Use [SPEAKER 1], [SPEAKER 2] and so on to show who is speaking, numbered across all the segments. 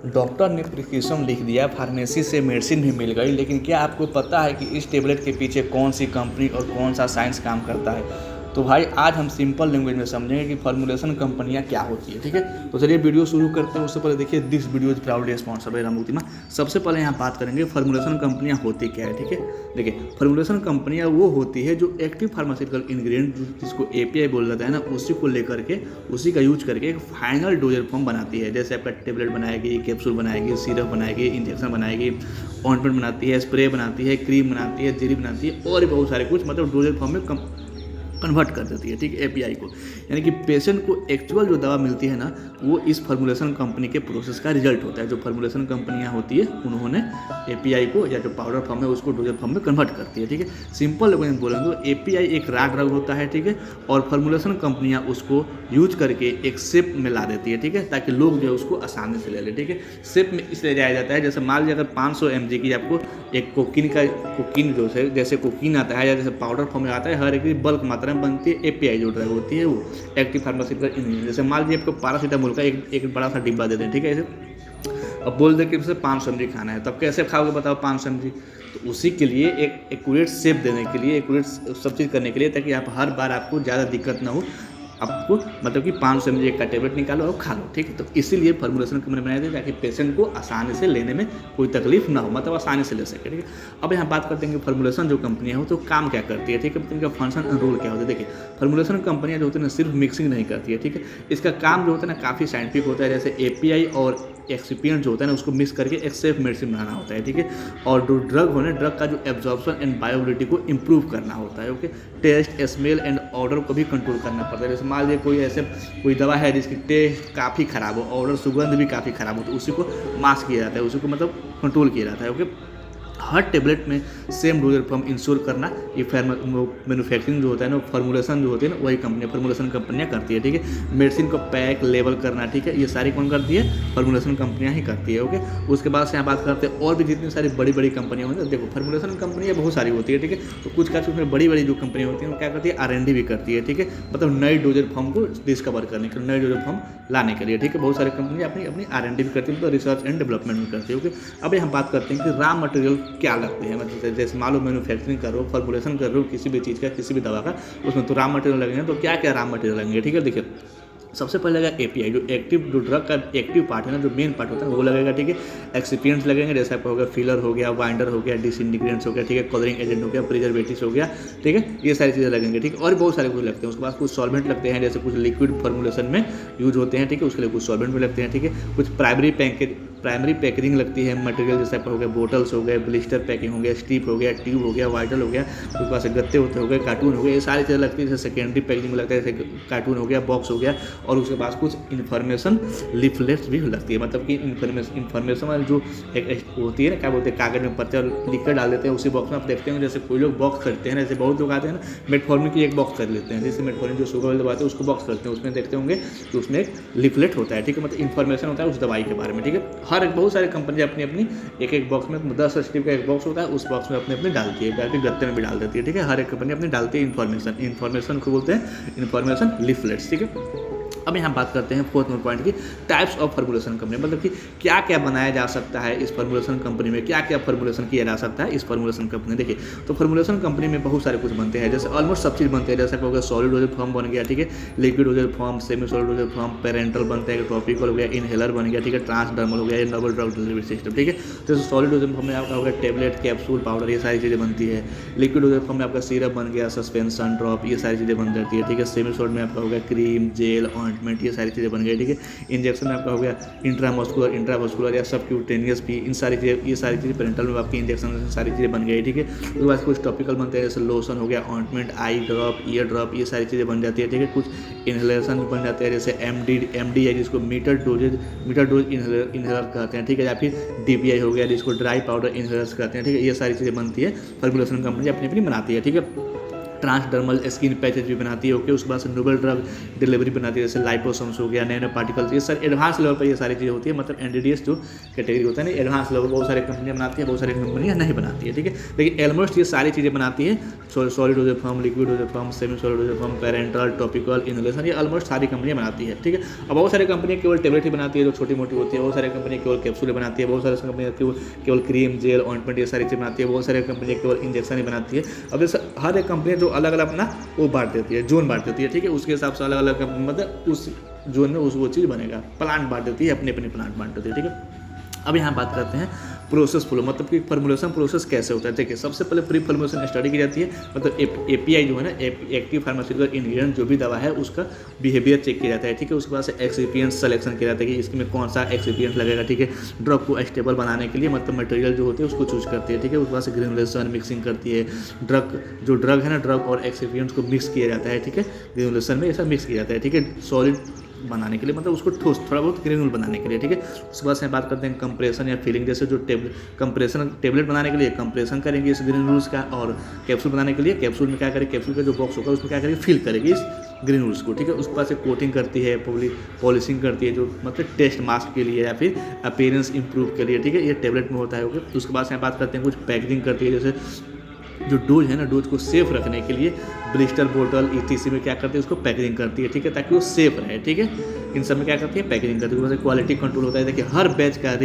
[SPEAKER 1] Doctor ने prescription लिख दिया, फार्मेसी से मेडिसिन भी मिल गई, लेकिन क्या आपको पता है कि इस टेबलेट के पीछे कौन सी कंपनी और कौन सा साइंस काम करता है? तो भाई आज हम सिंपल लैंग्वेज में समझेंगे कि फार्मूलेशन कंपनियां क्या होती है। ठीक है, तो चलिए वीडियो शुरू करते हैं। उससे पहले देखिए, this video is proudly sponsored by Ram Utima. सबसे पहले यहाँ बात करेंगे फार्मूलेशन कंपनियां होती क्या है। ठीक है, देखिए फार्मूलेशन कंपनियां वो होती है जो एक्टिव फार्मास्यूटिकल इंग्रेडिएंट जिसको एपीआई बोल जाता है ना, उसी को लेकर के उसी का यूज करके एक फाइनल डोजर फॉर्म बनाती है। जैसे आपका टेबलेट बनाएगी, कैप्सूल बनाएगी, सिरप बनाएगी, इंजेक्शन बनाएगी, ऑइंटमेंट बनाती है, स्प्रे बनाती है, क्रीम बनाती है, जेली बनाती है और भी बहुत सारे कुछ, मतलब डोजर फॉर्म में कन्वर्ट कर देती है। ठीक है, एपीआई को, यानी कि पेशेंट को एक्चुअल जो दवा मिलती है ना, वो इस फार्मूलेशन कंपनी के प्रोसेस का रिजल्ट होता है। जो फार्मूलेशन कंपनियां होती है उन्होंने एपीआई को या जो पाउडर फॉर्म है उसको डोजर फॉर्म में कन्वर्ट करती है। ठीक है, सिंपल लैंग्वेज में बोलेंगे तो एपीआई एक रॉ ड्रग होता है। ठीक है, और फार्मूलेशन कंपनियां उसको यूज करके एक शेप में ला देती है। ठीक है, ताकि लोग जो है उसको आसानी से ले लें। ठीक है, शेप में इसलिए जाया जाता है, जैसे मान लीजिए अगर 500 mg की आपको एक कोकीन जो है, जैसे कोकीन आता है या जैसे पाउडर फॉर्म में आता है, हर एक की बल्क मात्रा में बनती है। एपीआई जो ड्रग होती है वो एक्टिव फार्मास्यूटिकल इंग्रेडिएंट, जैसे मान लीजिए आपको पैरासीटामोल का एक बड़ा सा डिब्बा दे दें। ठीक है, ऐसे अब बोल दें कि इसे 500 mg खाना है, तब कैसे खाओगे बताओ 500 mg? तो उसी के लिए एक एक्यूरेट शेप देने के लिए, एक्यूरेट सब चीज़ करने के लिए, ताकि आप हर बार आपको ज़्यादा दिक्कत ना हो, आपको मतलब कि 500 mg का टेबलेट निकालो और खा लो। ठीक है, तो इसीलिए फार्मूलेशन कंपनी बनाई थी ताकि पेशेंट को आसानी से लेने में कोई तकलीफ ना हो, मतलब आसानी से ले सके। ठीक है, अब यहाँ बात करते हैं कि फार्मूलेशन जो कंपनियाँ हो तो काम क्या करती है। ठीक है, इनका फंक्शन एंड रोल क्या होता है। देखिए फार्मूलेशन कंपनियाँ जो होती है ना, सिर्फ मिक्सिंग नहीं करती है। ठीक है, इसका काम जो होता है ना काफ़ी साइंटिफिक होता है। जैसे एपीआई और एक्सिपिएंट जो होता है ना, उसको मिक्स करके एक सेफ मेडिसिन बनाना होता है। ठीक है, और जो ड्रग होने ड्रग का जो एब्जॉर्प्शन एंड बायोबिलिटी को इम्प्रूव करना होता है। Okay, taste, smell and order को भी कंट्रोल करना पड़ता है। जैसे मान लीजिए कोई दवा है जिसकी टेस्ट काफ़ी ख़राब हो, ऑर्डर सुगंध भी काफ़ी ख़राब हो, तो उसी को मास्क किया जाता है, उसी को मतलब कंट्रोल किया जाता है। ओके, हर टेबलेट में सेम डोजर फॉर्म इंश्योर करना, ये मैन्युफैक्चरिंग जो होता है ना, फार्मूलेशन जो होती है ना, वही कंपनी फार्मूलेशन कंपनियाँ करती है। ठीक है, मेडिसिन को पैक लेबल करना, ठीक है, ये सारी कौन करती है? फार्मूलेशन कंपनियाँ ही करती है। ओके, उसके बाद से यहाँ बात करते हैं और भी जितनी सारी बड़ी बड़ी कंपनियाँ होती है। देखो फार्मूलेशन कंपनियाँ बहुत सारी होती है। ठीक है, तो कुछ का उसमें बड़ी बड़ी जो कंपनियाँ होती हैं वो क्या करती है? R&D भी करती है। ठीक है, मतलब नई डोजर फॉर्म को डिस्कवर करने के लिए, नई डोजर फॉर्म लाने के लिए। ठीक है, बहुत सारी कंपनियाँ अपनी R&D भी करती है, मतलब रिसर्च एंड डेवलपमेंट भी करती है। ओके, अब यहाँ बात करते हैं कि रॉ मटेरियल क्या लगते हैं। मतलब जैसे मान लो मैन्युफैक्चरिंग कर रहे हो, फार्मूलेशन कर रहे हो किसी भी चीज़ का, किसी भी दवा का, उसमें तो रॉ मटेरियल लगेंगे। तो क्या क्या रॉ मटेरियल लगेंगे? ठीक है, देखिए सबसे पहले लगेगा एपीआई, जो ड्रग का एक्टिव पार्ट है ना, जो मेन पार्ट होता है वो लगेगा। ठीक है, एक्सिपिएंट्स लगेंगे, जैसे आपका हो गया फिलर हो गया, बाइंडर हो गया, डिसइंटीग्रेंट्स हो गया, ठीक है, कलरिंग एजेंट हो गया, प्रिजर्वेटिव्स हो गया। ठीक है, ये सारी चीज़ें लगेंगे। ठीक है, और बहुत सारे कुछ लगते हैं। उसके बाद कुछ सॉल्वेंट लगते हैं, जैसे कुछ लिक्विड फार्मूलेशन में यूज होते हैं। ठीक है, उसके लिए कुछ सॉल्वेंट भी लगते हैं। ठीक है, कुछ प्राइमरी पैकेजिंग लगती है मटेरियल, जैसे आपका हो गया बोटल्स हो गए, ब्लिस्टर पैकिंग हो गया, स्ट्रिप हो गया, ट्यूब हो गया, वाइटल हो गया, उसके बाद से गत्ते होते हो गए, कार्टून हो गया, ये सारी चीज़ें लगती है। जैसे सेकेंडरी पैकेजिंग में लगता है, जैसे कार्टून हो गया, बॉक्स हो गया, और उसके बाद कुछ इन्फॉर्मेशन लीफलेट्स भी लगती है। मतलब कि इन्फॉर्मेशन वाली जो एक होती है ना, क्या बोलते हैं, कागज में पत्ते और लिख कर डाल देते हैं उसी बॉक्स में। आप देखते हैं जैसे कोई लोग बॉक्स खरीदते हैं, जैसे बहुत लोग आते हैं ना, मेटफॉर्मिन की एक बॉक्स खरीद लेते हैं, जैसे मेटफॉर्मिन जो शुगर वाली दवा आते हैं उसको बॉक्स खरीदते हैं, उसमें देखते होंगे कि उसमें एक लिफलेट होता है। ठीक है, मतलब इन्फॉर्मेशन होता है उस दवाई के बारे में। ठीक है, हर एक बहुत सारी कंपनी अपनी अपनी एक बॉक्स में 10 स्ट्रिप का एक बॉक्स होता है, उस बॉक्स में अपनी डालती है, बाकी गत्ते में भी डाल देती है। ठीक है, हर एक कंपनी अपनी डालती है इन्फॉर्मेशन को बोलते हैं इन्फॉर्मेशन लीफलेट्स। ठीक है, अब यहाँ बात करते हैं फोर्थ नंबर पॉइंट की, टाइप्स ऑफ फार्मूलेशन कंपनी, मतलब कि क्या क्या बनाया जा सकता है इस फार्मूलेशन कंपनी में, क्या क्या फार्मूलेशन किया जा सकता है इस फार्मूलेशन कंपनी। देखिए तो फार्मूलेशन कंपनी में बहुत सारे कुछ बनते हैं, जैसे ऑलमोस्ट सब चीज़ बनते हैं। जैसे हो गया सॉलिड डोजेज फॉर्म बन गया, ठीक है, liquid doses form, semi solid doses form, parental बनता है, टॉपिकल हो गया, इनहेलर बन गया, ठीक है, ट्रांसडर्मल हो गया, नोवल ड्रग डिलीवरी सिस्टम। ठीक है, तो सॉलिड डोजेज फॉर्म में आपका हो गया टेबलेट, कैप्सूल, पाउडर, ये सारी चीज़ें बनती है। लिक्विड डोजेज फॉर्म में आपका सिरप बन गया, सस्पेंशन, ड्रॉप, ये सारी चीज़ें बन जाती है। ठीक है, सेमी सॉलिड में आपका हो गया क्रीम, जेल, ऑइंटमेंट, ये सारी चीज़ें बन गई। ठीक है, इंजेक्शन में आपका हो गया इंट्रामस्कुलर या सबक्यूटेनियस भी, ये सारी चीज़ें पेरेंटल में आपकी इंजेक्शन सारी चीज़ें बन गई। ठीक है, उसके बाद कुछ टॉपिकल बनते हैं, जैसे लोशन हो गया, ऑइंटमेंट, आई ड्रॉप, ईयर ड्रॉप, ये सारी चीज़ें बन जाती है। ठीक है, कुछ इनहेलेशन बन जाते हैं, जैसे एमडी है जिसको मीटर डोज इनहेलर कहते हैं। ठीक है, या फिर डीपीआई हो गया जिसको ड्राई पाउडर इनहेलर्स कहते हैं। ठीक है, ये सारी चीज़ें बनती है, फार्मूलेशन कंपनी अपनी अपनी बनाती है। ठीक है, ट्रांसडर्मल स्किन पैचेज भी बनाती है। ओके, उसके बाद से नोबल ड्रग डिलीवरी बनाती है, जैसे लाइपोसोम्स हो गया, नैनो पार्टिकल्स, ये सर एडवांस लेवल पर ये सारी चीज़ें होती है। मतलब एनडीडीएस जो कैटेगरी होता है ना, एडवांस लेवल बहुत सारी कंपनियां बनाती है, बहुत सारी कंपनियां नहीं बनाती है। ठीक है, लेकिन ऑलमोस्ट ये सारी चीज़ें बनाती है। Solid doses form, liquid doses form, semi solid doses form, parental, topical, inhalation, ये ऑलमोस्ट सारी कंपनियां बनाती है। ठीक है, अब बहुत सारी कंपनियां केवल टेबलेट ही बनाती है जो छोटी मोटी होती है, बहुत सारी कंपनियां केवल कैप्सूल बनाती है, बहुत सारी कंपनियां केवल क्रीम, जेल, ऑइंटमेंट, ये सारी चीज़ बनाती है, बहुत सारी कंपनियां केवल इंजेक्शन ही बनाती है। अब जैसे हर एक कंपनी जो अलग अलग अपना वो बांट देती है, जोन बांट देती है। ठीक है, उसके हिसाब से अलग अलग मतलब उस जोन में वो चीज़ बनेगा, प्लांट बांट देती है, अपने अपने प्लांट बांट देती है। ठीक है, अब यहाँ बात करते हैं प्रोसेस फ्लो, मतलब कि फॉर्मुलेशन प्रोसेस कैसे होता है। देखिए, सबसे पहले प्री फॉर्मुलेशन स्टडी की जाती है, मतलब एपीआई जो है ना, एक्टिव फार्मास्यूटिकल इंग्रेडिएंट जो भी दवा है उसका बिहेवियर चेक किया जाता है। ठीक है, उसके बाद से एक्सिपिएंट सेलेक्शन किया जाता है कि इसमें कौन सा एक्सिपिएंट लगेगा। ठीक है, ड्रग को स्टेबल बनाने के लिए मतलब मटेरियल जो होती है उसको चूज करती है। ठीक है, उसके बाद से ग्रेनुलेशन मिक्सिंग करती है, ड्रग है ना, ड्रग और एक्सिपिएंट्स को मिक्स किया जाता है। ठीक है, ग्रेनुलेशन में ऐसा मिक्स किया जाता है। ठीक है, सॉलिड बनाने के लिए, मतलब उसको ठोस थोड़ा बहुत ग्रेनुल बनाने के लिए। ठीक है, उसके बाद से बात करते हैं कंप्रेशन या फिलिंग, जैसे जो कंप्रेशन टेबलेट बनाने के लिए कंप्रेशन करेंगे इस ग्रेनुल्स का, और कैप्सूल बनाने के लिए कैप्सूल में क्या करेंगे, कैप्सूल का जो बॉक्स होगा उसमें क्या करेंगे, फिल करेगी इस ग्रेनुल्स को। ठीक है, उसके बाद से कोटिंग करती है, पॉलिशिंग करती है, जो मतलब टेस्ट मास्क के लिए या फिर अपीयरेंस इंप्रूव के लिए। ठीक है, ये टेबलेट में होता है। ओके, उसके बाद से बात करते हैं कुछ पैकेजिंग करती है, जैसे जो डोज है ना, डोज को सेफ रखने के लिए ब्लिस्टर बोतल ईटीसी में क्या करती है, उसको पैकेजिंग करती है। ठीक है, ताकि वो सेफ रहे। ठीक है, इन सब में क्या करती है, पैकेजिंग करती है। वैसे क्वालिटी कंट्रोल होता है। देखिए, हर बैच का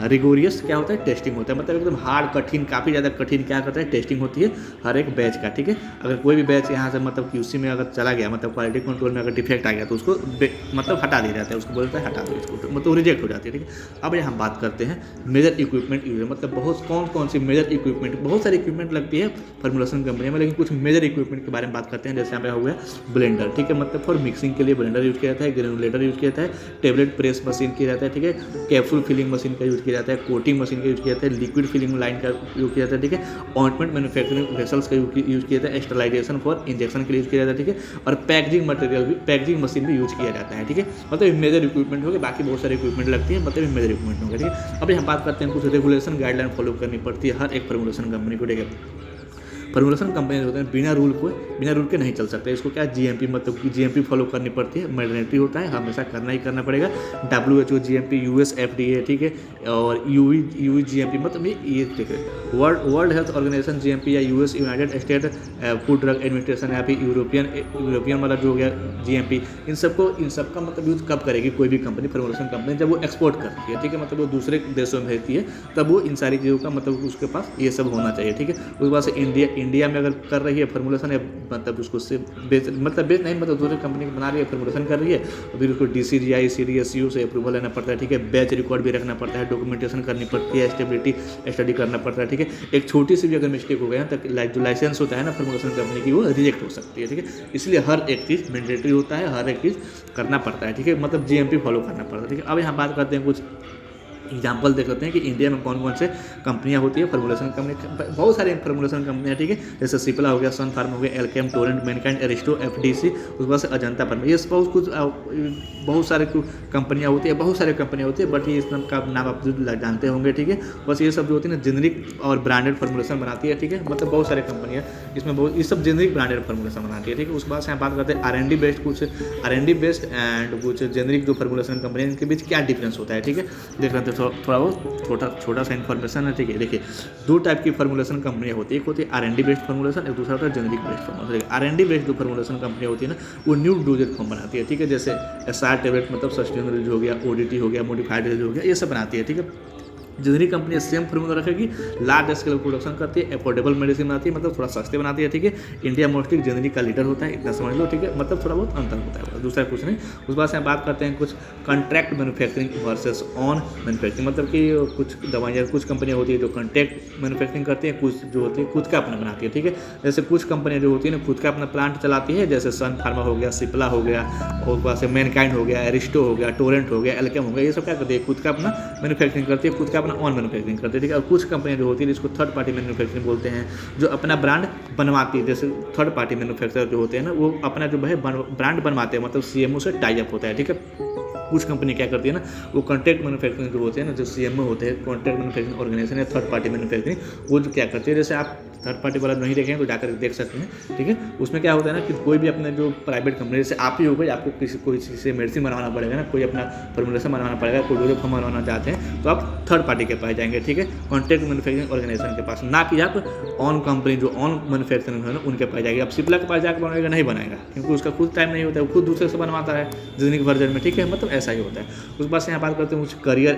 [SPEAKER 1] रिगोरियस क्या होता है, टेस्टिंग होता है, मतलब एकदम हार्ड कठिन, काफ़ी ज़्यादा कठिन क्या करता है, टेस्टिंग होती है हर एक बैच का। ठीक है, अगर कोई भी बैच यहाँ से मतलब क्यूसी में अगर चला गया, मतलब क्वालिटी कंट्रोल में अगर डिफेक्ट आ गया तो उसको मतलब हटा दिया जाता है, उसको बोलता है हटा दो इसको, मतलब रिजेक्ट हो जाती है। ठीक है, अब यहाँ बात करते हैं मेजर इक्विपमेंट यूज, मतलब बहुत कौन सी मेजर इक्विपमेंट, बहुत सारी इक्विपमेंट लगती है फॉर्मुलेशन कंपनी में, लेकिन कुछ मेजर इक्विपमेंट के बारे में बात करते हैं। जैसे यहाँ पे हो गया ब्लेंडर। ठीक है, मतलब फॉर मिक्सिंग के लिए ब्लेंडर यूज किया जाता है, ग्रेनुलेटर यूज किया जाता है, टेबलेट प्रेस मशीन किया जाता है। ठीक है, कैप्सूल फिलिंग मशीन का यूज किया जाता है, कोटिंग मशीन का यूज किया जाता है, लिक्विड फिलिंग लाइन का यूज किया जाता है। ठीक है, ऑइंटमेंट मैन्युफैक्चरिंग वेसल्स का यूज किया जाता है, स्टरलाइजेशन फॉर इंजेक्शन के लिए यूज किया जाता है। ठीक है, और पैकेजिंग मटेरियल भी, पैकेजिंग मशीन भी यूज किया जाता है। ठीक है, मतलब मेजर इक्विपमेंट हो गए, बाकी बहुत सारे इक्विपमेंट लगती है, मतलब मेजर इक्विपमेंट हो गए। ठीक है, अब यहाँ बात करते हैं कुछ रेगुलेशन गाइडलाइन फॉलो करनी पड़ती है हर एक फॉर्मुलेशन कंपनी को। ठीक है, फॉर्मुलेशन कंपनी होते हैं बिना रूल के नहीं चल सकते। इसको क्या जीएमपी, मतलब कि जीएमपी फॉलो करनी पड़ती है, मैंडेटरी होता है, हमेशा करना पड़ेगा। WHO जीएमपी, यूएस FDA, ठीक है, और यूवी जीएमपी, मतलब ये ठीक है, वर्ल्ड हेल्थ ऑर्गेनाइजेशन जीएमपी, या US United state food drug administration, या फिर यूरोपियन वाला जो हो गया जीएमपी, इन सबका मतलब यूज कब करेगी कोई भी कंपनी, फॉर्मुलेशन कंपनी, जब वो एक्सपोर्ट करती है। ठीक है, मतलब वो दूसरे देशों में भेजती है, तब वो इन सारी चीज़ों का मतलब उसके पास ये सब होना चाहिए। ठीक है, उसके बाद से इंडिया में अगर कर रही है फॉर्मुलेशन है, मतलब उसको से बेच नहीं, मतलब दूसरी कंपनी बना रही है, फॉर्मुलेशन कर रही है, तो फिर उसको DCGI CDSU से अप्रूवल लेना पड़ता है। ठीक है, बैच रिकॉर्ड भी रखना पड़ता है, डॉक्यूमेंटेशन करनी पड़ती है, स्टेबिलिटी स्टडी करना पड़ता है। ठीक है, एक छोटी सी भी अगर मिस्टेक हो गया तो जो लाइसेंस होता है ना फॉर्मुलेशन कंपनी की, वो रिजेक्ट हो सकती है। ठीक है, इसलिए हर एक चीज़ मैंडेटरी होता है, हर एक चीज़ करना पड़ता है। ठीक है, मतलब GMP फॉलो करना पड़ता है। ठीक है, अब यहाँ बात करते हैं कुछ एग्जाम्पल देख लेते हैं कि इंडिया में कौन कौन से कंपनियां होती है फॉर्मुलेशन कंपनी, बहुत सारी फॉर्मुलेशन कंपनियां। ठीक है, जैसे सिप्ला हो गया, सन फार्मा हो गया, Alkem, Torrent, Mankind, Aristo, FDC, उसके बाद से अजंता फार्मा, ये बहुत सारे कंपनियां होती है, बहुत सारी कंपनियां होती है, बट ये इस नाम का नाम आप जानते होंगे। ठीक है, बस ये सब जो होती है ना जेनरिक और ब्रांडेड फॉर्मुलेशन बनाती है। ठीक है, मतलब बहुत सारी कंपनियां इसमें ये सब जेनरिक ब्रांडेड फॉर्मुलेशन बनाती है। ठीक है, उसके बाद से यहाँ बात करते हैं R&D बेस्ड एंड कुछ जेनरिक जो फॉर्मुलेशन कंपनी है, इनके बीच क्या डिफरेंस होता है। ठीक है, देख लेते हैं थोड़ा बहुत छोटा सा इन्फॉर्मेशन है। ठीक है, देखिए, दो टाइप की फॉर्मुलेशन कंपनियां होती है, एक होती है R&D बेस्ड फॉर्मुलेशन, एक दूसरा होता है generic based formulation. R&D based जो फॉर्मुलेशन कंपनियां होती है ना, वो न्यू डोजेज फॉर्म बनाती है। ठीक है, जैसे SR टेबलेट, मतलब सस्टेनेबल रिलीज हो गया, ODT हो गया, मॉडिफाइड रिलीज हो गया, ये सब बनाती है। ठीक है, जेनरिक कंपनी सेम फॉर्मूला रखेगी, लार्ज स्केल प्रोडक्शन करती है, अफोर्डेबल मेडिसिन बनाती है, मतलब थोड़ा सस्ते बनाती है। ठीक है, इंडिया मोस्टली जेनरिक का लीडर होता है, इतना समझ लो। ठीक है, मतलब थोड़ा बहुत अंतर होता है, दूसरा कुछ नहीं। उस बात से हम बात करते हैं कुछ contract manufacturing versus on manufacturing, मतलब कि कुछ दवाइयाँ, कुछ कंपनियाँ होती है जो कॉन्ट्रैक्ट मैन्युफैक्चरिंग करती हैं, कुछ जो होती है खुद का अपना बनाती है। ठीक है, जैसे कुछ कंपनियाँ जो होती है ना खुद का अपना प्लांट चलाती है, जैसे सन फार्मा हो गया, सिप्ला हो गया, और बाद से मैनकाइंड हो गया, एरिस्टो हो गया, टोरेंट हो गया, एल्केम हो गया, ये सब क्या करती है, खुद का अपना मैन्युफैक्चरिंग करती है, खुद का अपना ऑन मैन्युफैक्चरिंग करती है। ठीक है, और कुछ कंपनियां जो होती है जिसको थर्ड पार्टी मैन्युफैक्चरिंग बोलते हैं, जो अपना ब्रांड बनवाती है। जैसे थर्ड पार्टी मैन्युफैक्चरर जो होते हैं ना, वो अपना जो है ब्रांड बनवाते हैं, मतलब CMO से टाई अप होता है। ठीक है, कुछ कंपनी क्या करती है ना, वो कॉन्ट्रैक्ट मैन्युफैक्चरिंग जो होते हैं ना, जो सीएमओ होते हैं, कॉन्ट्रैक्ट मैन्युफैक्चरिंग ऑर्गेनाइजेशन या थर्ड पार्टी मैन्युफैक्चरिंग, वो जो क्या करती है, जैसे आप थर्ड पार्टी वाला नहीं देखें तो जाकर देख सकते हैं, ठीक है। उसमें क्या होता है ना कि कोई भी अपने जो प्राइवेट कंपनी, जैसे आप ही हो गई, आपको किसी कोई चीज़ से मेडिसिन बनवाना पड़ेगा ना, कोई अपना फॉर्मुलेशन बनवाना पड़ेगा, कोई डोज फॉर्म बनवाना चाहते हैं, तो आप थर्ड पार्टी के पास जाएंगे, ठीक है, कॉन्ट्रैक्ट मैन्युफैक्चरिंग ऑर्गेनाइजेशन के पास, ना कि आप ऑन कंपनी जो ऑन मैन्युफैक्चरिंग है ना उनके पास जाएगी। अब सिप्ला के पास जाकर बनाएगा, नहीं बनाएगा, क्योंकि उसका खुद टाइम नहीं होता है, वो खुद दूसरे से बनवाता है जेनेरिक वर्जन में, ठीक है, मतलब ऐसा ही होता है। उस बात से यहाँ बात करते हैं कुछ करियर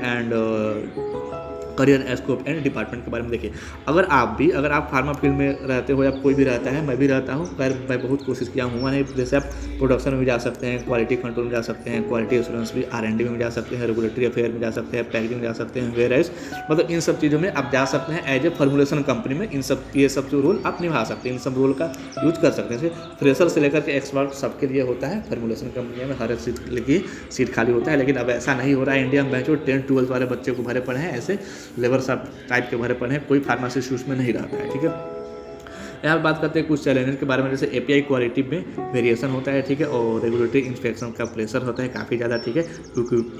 [SPEAKER 1] स्कोप एंड डिपार्टमेंट के बारे में। देखिए, अगर आप फार्मा फील्ड में रहते हो या कोई भी रहता है, मैं भी रहता हूँ, खैर मैं बहुत कोशिश किया हुआ है, जैसे आप प्रोडक्शन में भी जा सकते हैं, क्वालिटी कंट्रोल में जा सकते हैं, क्वालिटी एश्योरेंस भी, R&D में जा सकते हैं, रेगुलेटरी अफेयर में जा सकते हैं, पैकेजिंग में जा सकते हैं, वेयरहाउस, मतलब इन सब चीज़ों में आप जा सकते हैं एज ए फॉर्मुलेशन कंपनी में। ये सब जो रोल आप निभा सकते हैं, इन सब रोल का यूज कर सकते हैं। फ्रेशर से लेकर के एक्सपर्ट सबके लिए होता है फॉर्मुलेशन कंपनी में, हर एक सीट खाली होता है। लेकिन अब ऐसा नहीं हो रहा है इंडिया में, बैचो 10-12 वाले बच्चे को भरे पड़े हैं, ऐसे लेबर सब टाइप के भरे पड़े हैं, कोई फार्मासिस्ट में नहीं रहता है, ठीक है। यहाँ बात करते हैं कुछ चैलेंजेस के बारे में, जैसे API क्वालिटी में वेरिएशन होता है, ठीक है, और रेगुलेटरी इंस्पेक्शन का प्रेशर होता है काफ़ी ज़्यादा, ठीक है।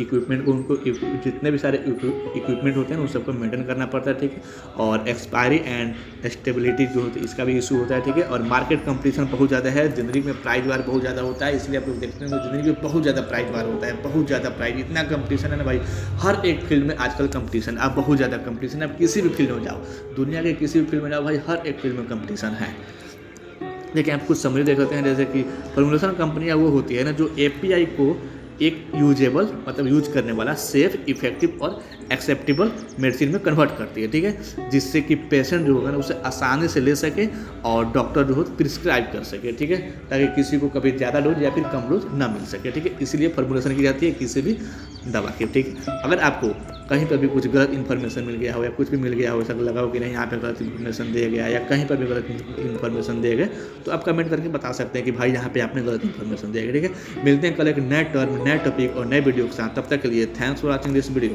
[SPEAKER 1] इक्विपमेंट को उनको जितने भी सारे इक्विपमेंट होते हैं उन सबको मेंटेन करना पड़ता है, ठीक है। और एक्सपायरी एंड स्टेबिलिटी जो होती है इसका भी इशू होता है, ठीक है। और मार्केट कंपटीशन बहुत ज़्यादा है, जेनेरिक में प्राइस वार बहुत ज़्यादा होता है, इसलिए आप लोग देखते हैं जेनेरिक में बहुत ज़्यादा प्राइस वार होता है, बहुत ज़्यादा प्राइस, इतना कंपटीशन है ना भाई, हर एक फील्ड में आजकल कंपटीशन, आप बहुत ज़्यादा कंपटीशन है, आप किसी भी फील्ड में जाओ, दुनिया के किसी भी फील्ड में जाओ भाई, हर एक फील्ड में कंपटीशन है। देखिए, आप कुछ समरी देख सकते हैं, जैसे कि फॉर्मुलेशन कंपनियाँ वो होती है ना जो API को एक यूजेबल, मतलब यूज करने वाला, सेफ, इफेक्टिव और एक्सेप्टेबल मेडिसिन में कन्वर्ट करती है, ठीक है, जिससे कि पेशेंट जो होगा ना उसे आसानी से ले सके और डॉक्टर जो हो प्रिस्क्राइब कर सके, ठीक है, ताकि किसी को कभी ज़्यादा डोज या फिर कम डोज ना मिल सके, ठीक है। इसलिए फॉर्मुलेशन की जाती है किसी भी दवा की, ठीक है। अगर आपको कहीं पर भी कुछ गलत इन्फॉर्मेशन मिल गया हो या कुछ भी मिल गया हो, ऐसा लगा हो कि नहीं यहाँ पे गलत इन्फॉर्मेशन दिया गया या कहीं पर भी गलत इन्फॉर्मेशन दिए गए, तो आप कमेंट करके बता सकते हैं कि भाई यहाँ पे आपने गलत इन्फॉर्मेशन दिया गया, ठीक है। मिलते हैं कल एक नए टर्म, नए टॉपिक और नए वीडियो के साथ, तब तक के लिए thanks for watching this video.